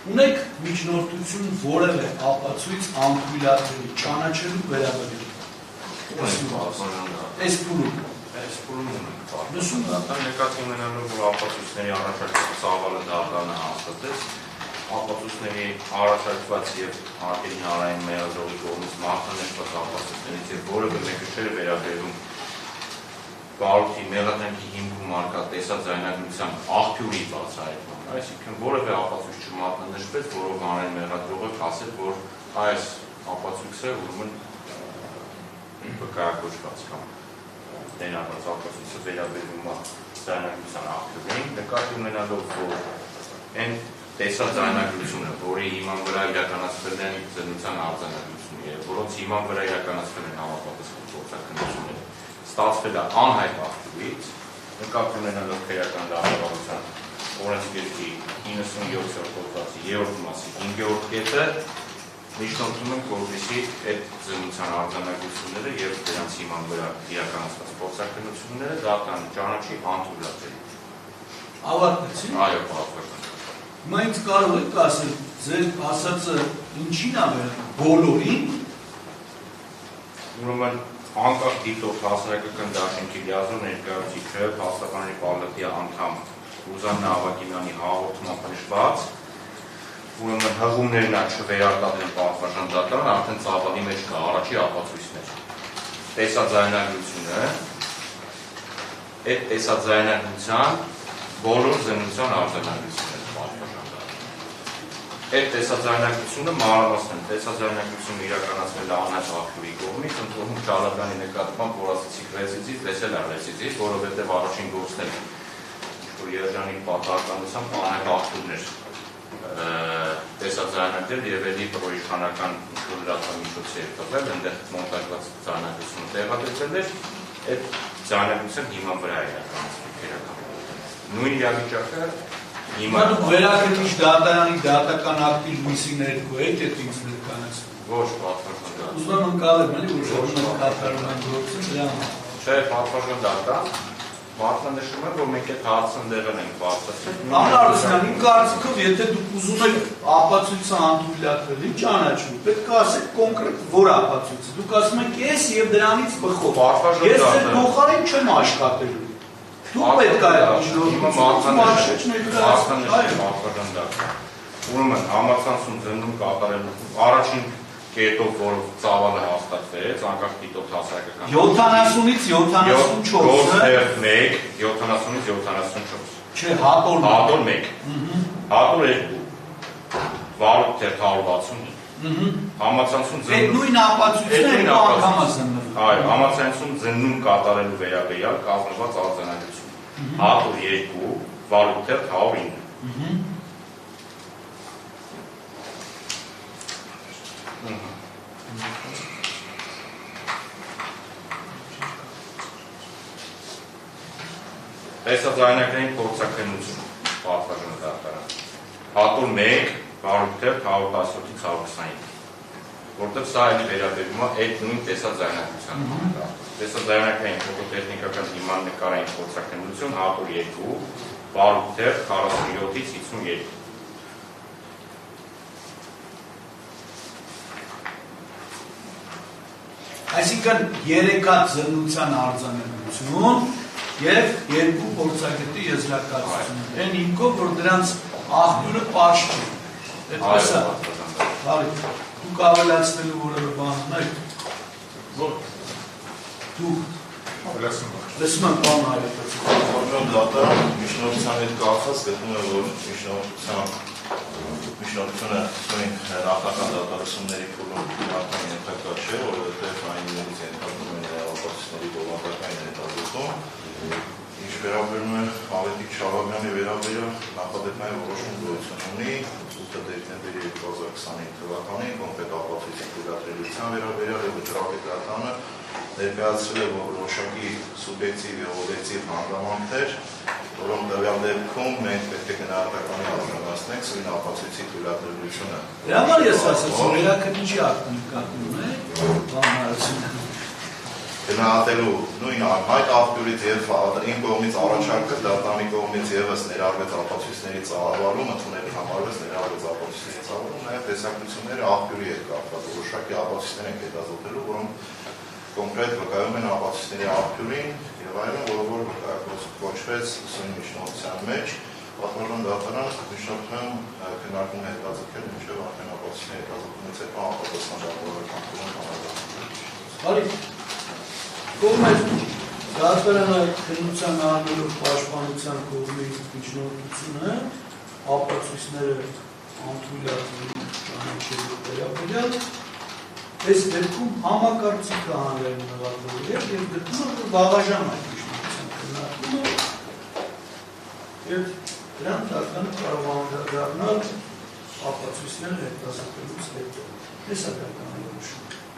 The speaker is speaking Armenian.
ունեք միջնորդություն որևէ ապացույց անկույլատրելի ճանաչելու վերաբերյալ։ Այս փուլում լսում նկատի ունենալով որ ապացույցների առաջարկված ծավալը դառնալը հաստատեց, ապացույցների առաջարկված եւ արտաքին հանրային մերձողի կողմից մարտահրավերված ապացույցներից եւ որևէ մեկը չէր վերաբերում բարոյի մեղադրանքի հիմքում արկա տեսաձայնագրության աղբյուրի բացահայտման, այսինքն որևէ ապացույց չմատնանշվեց, որով հանրային մեղադրողը ասել, որ այս ապացույցը ուրեմն վկայակոչված կամ ներառված ապացույցը վերաբերում է ձայնագրության աղբյուրին, նկատի ունենալով, որ այն տեսաձայնագրությունը, որի հիման վրա իրականացվել են զննության արձանագրությունները, որոնց հիման վրա իրականացվել են համապատասխան գործողությունները, ստացվել է անհայտ աղբյուրից, նկատի ունենալով քրեական դատավարության օրենսգրքի 97-րդ հոդվածի 3-րդ մասի 5-րդ կետը միջնորդում են, որպեսզի այդ զննության արձանագրությունները եւ դրանց հիման վրա իրականացված գործողությունները դատան ճանաչի անթույլատրելի։ Ավարտեցի՞ք։ Այո, պատվական։ Հիմա ինձ կարող եք ասել, ձեր ասածը ինչին է վերաբերում, բոլորին։ Ուրեմն անկախ դիտող հասարակական դաշինքի լիազոր ներկայացուցիչը փաստաբանների պալատի անդամ Ռուզաննա Ավագիմյանի հաղորդմամբ նշված, ուրեմն հղումներն չվերարտադրեն պատվարժան դատարան, արդեն ծավալի մեջ կա առաջի ապացույցներ։ Տեսաձայնագրությունը, այդ տեսաձայնագրության բոլոր զննության արձանագրությունները պատվարժան դատարան։ Այդ տեսաձայնագրությունը մանրամասն տեսաձայնագրությունը իրականացվել է անհայտ աղբյուրի կողմից, ընդհանուր ճալականի նկատմամբ, որ ասացիք ռեցիդիվ, տեսել է ռեցիդիվ, որովհետև առաջին գործն էլ որ երջանիկ պատահականությամբ անհայտ աղբյուրներ տեսաձայնագրել եւ էլի պրոիշխանական լրատվամիջոցի էր տվել, այնտեղ մոնտաժված ձայնագրությունը տեղադրվել էր, այդ ձայնագրության հիման վրա իրականացվել քրեական։ Նույն իրավիճակը հիմա վերագրիչ դատարանի դատական ակտի լույսի ներքո է, այդ ինձ ներկանացվում։ Ոչ, պատվարժան դատարան։ Ուզում եմ ընկալեմ, էլի որ ժողովուրդը կատարում են գործը դրա համար։ Չէ, պատվարժան դատարան Մատնանշում է, որ մենք այդ հարցը ընդեղել ենք բարձրացրել։ Անհարուսյան, իմ կարծիքով, եթե դուք ուզում եք ապացույցը անթույլատրելի ճանաչում, պետք է ասեք կոնկրետ որ ապացույցը։ Դուք ասում եք ես եւ դրանից բխող։ Ես ձեր փոխարեն չեմ աշխատելու։ Դուք պետք է ուրեմն համացանցում զննում կատարելու առաջին կետով, որ ծավալը հաստատվեց, անկախ դիտող հասարակական 70-ից 74 գործներ 1, 70-ից 74 Չէ, հատոր 1 հատոր 2 վարույթ 165 համացանցում զննում այդ նույն ապացույցները անգամ է զննվում այո, համացանցում զննում կատարելու վերաբերյալ կազմված արձանագրություն հատոր 2 վարույթ 109 Տեսաձայնագրային փորձաքննություն պատվարժան դատարան հատոր 1 վարույթ 117-ից 125 որտեղ սա էլ վերաբերում է այդ նույն տեսաձայնագրությանը տեսաձայնագրային ֆոտոտեխնիկական հիման նկարային փորձաքննություն հատոր 2 վարույթ 47-ից 52 Այսինքն 3 հատ զննության արձանագրություն եւ 2 փորձագետի եզրակացություն։ Այն հիմքով, որ դրանց աղբյուրը պարզ չէ։ Այդպես է։ Բարի, դուք ավելացնելու որևէ բան ունեք։ Որ դուք լսում եք բան հայտնի։ Պատվարժան դատարան միջնորդության հետ կապված գտնում է, որ միջնորդությունը նախնական դատարությունների փուլում արտաքին ենթակա չէ, որովհետև այն իրենից ենթադրում են ապացույցների բովանդակային հետազոտում։ Ինչ վերաբերում է Ավետիք Շահրամյանի վերաբերյալ նախադեպային որոշում գոյություն ունի 8 դեկտեմբերի 2025 թվականին կոնկրետ ապացույցի թույլատրելիության վերաբերյալ եւ վճռապետարանը ներկայացրել է որոշակի սուբյեկտիվ եւ օբյեկտիվ հանգամանքներ, որոնք տվյալ դեպքում մենք պետք է գնահատականի առանձնացնենք սույն ապացույցի թույլատրելիությունը։ Դրա համար ես ասացի, վերաքննիչի ակտ նկատում է, բանարությունը։ գնահատելու նույն անհայտ աղբյուրից եւ իմ կողմից առաջարկը դատարանի կողմից եւս ներառվեց ապացույցների ծավալում, ընդունելի համարվեց ներառվեց ապացույցների ծավալում, նաեւ տեսակցությունները աղբյուրի հետ կապված որոշակի ապացույցներ են հետազոտելու, որոնք կոնկրետ վկայում են ապացույցների աղբյուրին եւ այլն, որ կոչվեց ուսումնի միջնորդության մեջ, պատմական դատարանը շփում քննարկում հետազոտել մինչեւ արդեն ապացույցների հետազոտումից հետո ապացուցման դատավորական Բարի, կողմեր դատարանը քննության առնելով պաշտպանության կողմի միջնորդությունը, ապացույցները անդրույլացնելու ճանաչելու վերաբերյալ, այս դեպքում համակարգիչը հանրային նվազվելու եւ գտնում որ բաղաժամ այդ միջնորդության քննարկումը եւ դրան դատարանը կարող է անդրադառնալ ապացույցները հետազոտելուց հետո։ Այս է դատարանի որոշումը։